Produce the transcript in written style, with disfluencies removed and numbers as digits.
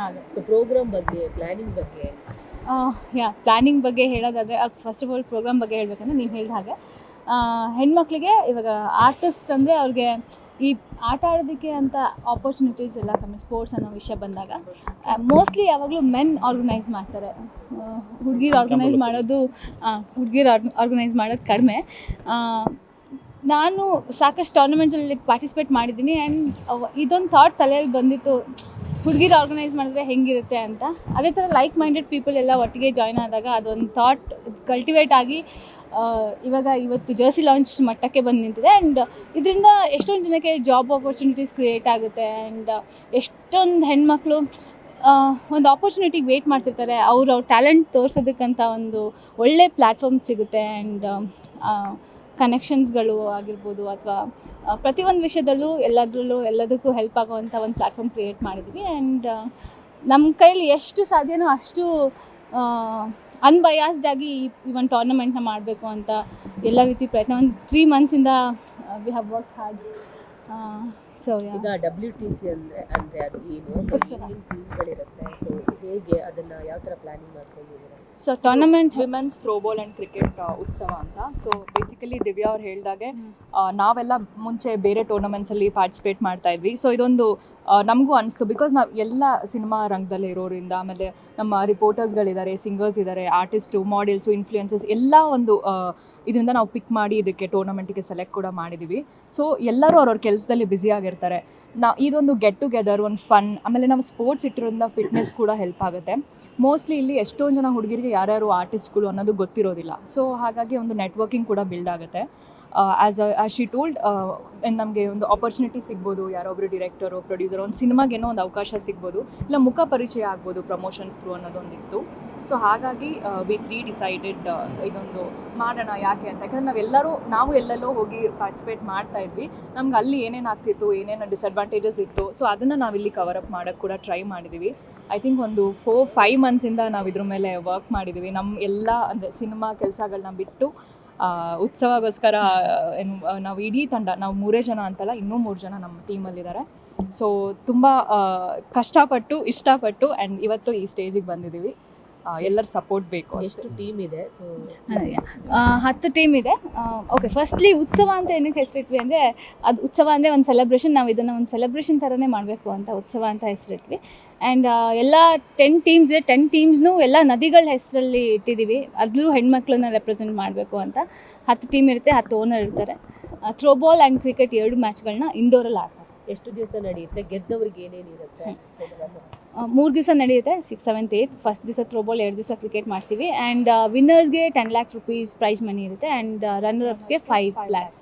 ಹಾಗೆ so program ಬಗ್ಗೆ planning ಬಗ್ಗೆ ಪ್ಲ್ಯಾನಿಂಗ್ ಬಗ್ಗೆ ಹೇಳೋದಾದರೆ ಫಸ್ಟ್ ಆಫ್ ಆಲ್ ಪ್ರೋಗ್ರಾಮ್ ಬಗ್ಗೆ ಹೇಳಬೇಕಂದ್ರೆ ನೀವು ಹೇಳಿದ ಹಾಗೆ ಹೆಣ್ಮಕ್ಳಿಗೆ ಇವಾಗ ಆರ್ಟಿಸ್ಟ್ ಅಂದರೆ ಅವ್ರಿಗೆ ಈ ಆಟ ಆಡೋದಕ್ಕೆ ಅಂತ ಆಪರ್ಚುನಿಟೀಸ್ ಎಲ್ಲ ಕಮ್ಮಿ. ಸ್ಪೋರ್ಟ್ಸ್ ಅನ್ನೋ ವಿಷಯ ಬಂದಾಗ ಮೋಸ್ಟ್ಲಿ ಯಾವಾಗಲೂ ಮೆನ್ ಆರ್ಗನೈಸ್ ಮಾಡ್ತಾರೆ, ಹುಡುಗಿರು ಆರ್ಗನೈಸ್ ಮಾಡೋದು ಕಡಿಮೆ. ನಾನು ಸಾಕಷ್ಟು ಟೂರ್ನಮೆಂಟ್ಸಲ್ಲಿ ಪಾರ್ಟಿಸಿಪೇಟ್ ಮಾಡಿದ್ದೀನಿ ಆ್ಯಂಡ್ ಇದೊಂದು ಥಾಟ್ ತಲೆಯಲ್ಲಿ ಬಂದಿತ್ತು, ಹುಡುಗಿರು ಆರ್ಗನೈಸ್ ಮಾಡಿದ್ರೆ ಹೆಂಗಿರುತ್ತೆ ಅಂತ. ಅದೇ ಥರ ಲೈಕ್ ಮೈಂಡೆಡ್ ಪೀಪಲ್ ಎಲ್ಲ ಒಟ್ಟಿಗೆ ಜಾಯ್ನ್ ಆದಾಗ ಅದೊಂದು ಥಾಟ್ ಕಲ್ಟಿವೇಟ್ ಆಗಿ ಇವತ್ತು ಜರ್ಸಿ ಲಾಂಚ್ ಮಟ್ಟಕ್ಕೆ ಬಂದು ನಿಂತಿದೆ. ಆ್ಯಂಡ್ ಇದರಿಂದ ಎಷ್ಟೊಂದು ಜನಕ್ಕೆ ಜಾಬ್ ಆಪರ್ಚುನಿಟೀಸ್ ಕ್ರಿಯೇಟ್ ಆಗುತ್ತೆ. ಆ್ಯಂಡ್ ಎಷ್ಟೊಂದು ಹೆಣ್ಮಕ್ಳು ಒಂದು ಆಪರ್ಚುನಿಟಿಗೆ ವೆಯ್ಟ್ ಮಾಡ್ತಿರ್ತಾರೆ, ಅವ್ರ ಟ್ಯಾಲೆಂಟ್ ತೋರಿಸೋದಕ್ಕಂತ ಒಂದು ಒಳ್ಳೆ ಪ್ಲ್ಯಾಟ್ಫಾರ್ಮ್ ಸಿಗುತ್ತೆ. ಆ್ಯಂಡ್ ಕನೆಕ್ಷನ್ಸ್ಗಳು ಆಗಿರ್ಬೋದು ಅಥವಾ ಪ್ರತಿಯೊಂದು ವಿಷಯದಲ್ಲೂ ಎಲ್ಲದಕ್ಕೂ ಹೆಲ್ಪ್ ಆಗುವಂಥ ಒಂದು ಪ್ಲ್ಯಾಟ್ಫಾರ್ಮ್ ಕ್ರಿಯೇಟ್ ಮಾಡಿದ್ವಿ. ಆ್ಯಂಡ್ ನಮ್ಮ ಕೈಲಿ ಎಷ್ಟು ಸಾಧ್ಯನೋ ಅಷ್ಟು ಅನ್ಬಯಾಸ್ಡಾಗಿ ಈ ಒಂದು ಟೂರ್ನಮೆಂಟ್ನ ಮಾಡಬೇಕು ಅಂತ ಎಲ್ಲ ರೀತಿ ಪ್ರಯತ್ನ ಒಂದು 3 ಮಂತ್ಸಿಂದ we have work hard. So ಈಗ WTC ಅಂದರೆ ಅದು ಏನು, ಟೀಮ್ಗಳಿರುತ್ತೆ, ಸೊ ಹೇಗೆ ಅದನ್ನು ಯಾವ ಥರ ಪ್ಲಾನಿಂಗ್ ಮಾಡ್ಕೊಂಡಿದ್ದೀರಾ? So tournament women's throwball and cricket ಉತ್ಸವ ಅಂತ. ಸೊ ಬೇಸಿಕಲಿ ದಿವ್ಯಾ ಅವ್ರು ಹೇಳಿದಾಗೆ ನಾವೆಲ್ಲ ಮುಂಚೆ ಬೇರೆ ಟೂರ್ನಮೆಂಟ್ಸಲ್ಲಿ ಪಾರ್ಟಿಸಿಪೇಟ್ ಮಾಡ್ತಾ ಇದ್ವಿ. ಸೊ ಇದೊಂದು ನಮಗೂ ಅನಿಸ್ತು, ಬಿಕಾಸ್ ನಾವು ಎಲ್ಲ ಸಿನಿಮಾ ರಂಗದಲ್ಲಿ ಇರೋರಿಂದ, ಆಮೇಲೆ ನಮ್ಮ ರಿಪೋರ್ಟರ್ಸ್ಗಳಿದ್ದಾರೆ, ಸಿಂಗರ್ಸ್ ಇದ್ದಾರೆ, ಆರ್ಟಿಸ್ಟು, ಮಾಡೆಲ್ಸು, ಇನ್ಫ್ಲೂಯೆನ್ಸಸ್ ಎಲ್ಲ ಒಂದು ಇದರಿಂದ ನಾವು ಪಿಕ್ ಮಾಡಿ ಇದಕ್ಕೆ ಟೂರ್ನಮೆಂಟಿಗೆ ಸೆಲೆಕ್ಟ್ ಕೂಡ ಮಾಡಿದ್ದೀವಿ. ಸೊ ಎಲ್ಲರೂ ಅವ್ರವ್ರ ಕೆಲಸದಲ್ಲಿ ಬ್ಯುಸಿಯಾಗಿರ್ತಾರೆ. ಇದೊಂದು ಗೆಟ್ ಟುಗೆದರ್, ಒಂದು ಫನ್, ಆಮೇಲೆ ನಾವು ಸ್ಪೋರ್ಟ್ಸ್ ಇಟ್ಟಿರೋದ್ರಿಂದ ಫಿಟ್ನೆಸ್ ಕೂಡ ಹೆಲ್ಪ್ ಆಗುತ್ತೆ. ಮೋಸ್ಟ್ಲಿ ಇಲ್ಲಿ ಎಷ್ಟೊಂದು ಜನ ಹುಡುಗಿರಿಗೆ ಯಾರ್ಯಾರು ಆರ್ಟಿಸ್ಟ್ಗಳು ಅನ್ನೋದು ಗೊತ್ತಿರೋದಿಲ್ಲ. ಸೊ ಹಾಗಾಗಿ ಒಂದು ನೆಟ್ವರ್ಕಿಂಗ್ ಕೂಡ ಬಿಲ್ಡ್ ಆಗುತ್ತೆ. ಆ್ಯಸ್ ಶಿ ಟೋಲ್ಡ್, ನಮಗೆ ಒಂದು ಆಪರ್ಚುನಿಟಿ ಸಿಗ್ಬೋದು, ಯಾರೊಬ್ಬರು ಡಿರೆಕ್ಟರು, ಪ್ರೊಡ್ಯೂಸರ್, ಒಂದು ಸಿನಿಮಾಗೇನೋ ಒಂದು ಅವಕಾಶ ಸಿಗ್ಬೋದು, ಇಲ್ಲ ಮುಖ ಪರಿಚಯ ಆಗ್ಬೋದು ಪ್ರಮೋಷನ್ಸ್ ಥ್ರೂ ಅನ್ನೋದೊಂದಿತ್ತು. ಸೊ ಹಾಗಾಗಿ ವಿ ಡಿಸೈಡೆಡ್ ಇದೊಂದು ಮಾಡೋಣ. ಯಾಕೆ ಅಂತ, ಯಾಕಂದರೆ ನಾವು ಎಲ್ಲೆಲ್ಲೋ ಹೋಗಿ ಪಾರ್ಟಿಸಿಪೇಟ್ ಮಾಡ್ತಾ ಇದ್ವಿ, ನಮ್ಗೆ ಅಲ್ಲಿ ಏನೇನು ಆಗ್ತಿತ್ತು, ಏನೇನು ಡಿಸಡ್ವಾಂಟೇಜಸ್ ಇತ್ತು, ಸೊ ಅದನ್ನು ನಾವಿಲ್ಲಿ ಕವರ್ ಅಪ್ ಮಾಡೋಕ್ಕೆ ಕೂಡ ಟ್ರೈ ಮಾಡಿದ್ದೀವಿ. ಐ ಥಿಂಕ್ ಒಂದು 4-5 ಮಂತ್ಸಿಂದ ನಾವು ಇದ್ರ ಮೇಲೆ ವರ್ಕ್ ಮಾಡಿದ್ದೀವಿ. ನಮ್ಮ ಎಲ್ಲ ಅಂದರೆ ಸಿನಿಮಾ ಕೆಲಸಗಳನ್ನ ಬಿಟ್ಟು ಉತ್ಸವಗೋಸ್ಕರ ನಾವು ಇಡೀ ತಂಡ, ನಾವು 3 ಜನ ಅಂತಲ್ಲ, ಇನ್ನೂ 3 ಜನ ನಮ್ಮ ಟೀಮಲ್ಲಿದ್ದಾರೆ. ಸೊ ತುಂಬ ಕಷ್ಟಪಟ್ಟು ಇಷ್ಟಪಟ್ಟು ಆ್ಯಂಡ್ ಇವತ್ತು ಈ ಸ್ಟೇಜಿಗೆ ಬಂದಿದ್ದೀವಿ. ಎಲ್ಲರ ಸಪೋರ್ಟ್ ಬೇಕು. ಎಷ್ಟು ಟೀಮ್ ಇದೆ? 10 ಟೀಮ್ ಇದೆ. ಓಕೆ, ಫಸ್ಟ್ಲಿ ಉತ್ಸವ ಅಂತ ಏನಕ್ಕೆ ಹೆಸರಿಟ್ವಿ ಅಂದರೆ, ಅದು ಉತ್ಸವ ಅಂದರೆ ಒಂದು ಸೆಲೆಬ್ರೇಷನ್, ನಾವು ಇದನ್ನು ಒಂದು ಸೆಲೆಬ್ರೇಷನ್ ಥರನೇ ಮಾಡಬೇಕು ಅಂತ ಉತ್ಸವ ಅಂತ ಹೆಸರಿಟ್ವಿ. ಆ್ಯಂಡ್ ಎಲ್ಲ 10 ಟೀಮ್ಸ್ ಇದೆ. 10 ಟೀಮ್ಸ್ನೂ ಎಲ್ಲ ನದಿಗಳ ಹೆಸರಲ್ಲಿ ಇಟ್ಟಿದ್ದೀವಿ, ಅದರಲ್ಲೂ ಹೆಣ್ಮಕ್ಳನ್ನ ರೆಪ್ರೆಸೆಂಟ್ ಮಾಡಬೇಕು ಅಂತ. 10 ಟೀಮ್ ಇರುತ್ತೆ, 10 ಓನರ್ ಇರ್ತಾರೆ. ಥ್ರೋಬಾಲ್ ಆ್ಯಂಡ್ ಕ್ರಿಕೆಟ್ 2 ಮ್ಯಾಚ್ಗಳನ್ನ ಇಂಡೋರಲ್ಲಿ ಆಡ್ತಾರೆ. ಎಷ್ಟು ದಿವಸ ನಡೆಯುತ್ತೆ? ಗೆದ್ದವ್ರಿಗೆ ಏನೇನಿರುತ್ತೆ? 3 ದಿವಸ ನಡೆಯುತ್ತೆ, 6, 7, 8. ಫಸ್ಟ್ ದಿವಸ ಥ್ರೋಬಾಲ್, 2 ದಿವಸ ಕ್ರಿಕೆಟ್ ಮಾಡ್ತೀವಿ. ಆ್ಯಂಡ್ ವಿನ್ನರ್ಸ್ಗೆ 10 lakh rupees ಪ್ರೈಸ್ ಮನಿ ಇರುತ್ತೆ. ಆ್ಯಂಡ್ ರನ್ನರ್ ಅಪ್ಸ್ಗೆ 5 lakhs.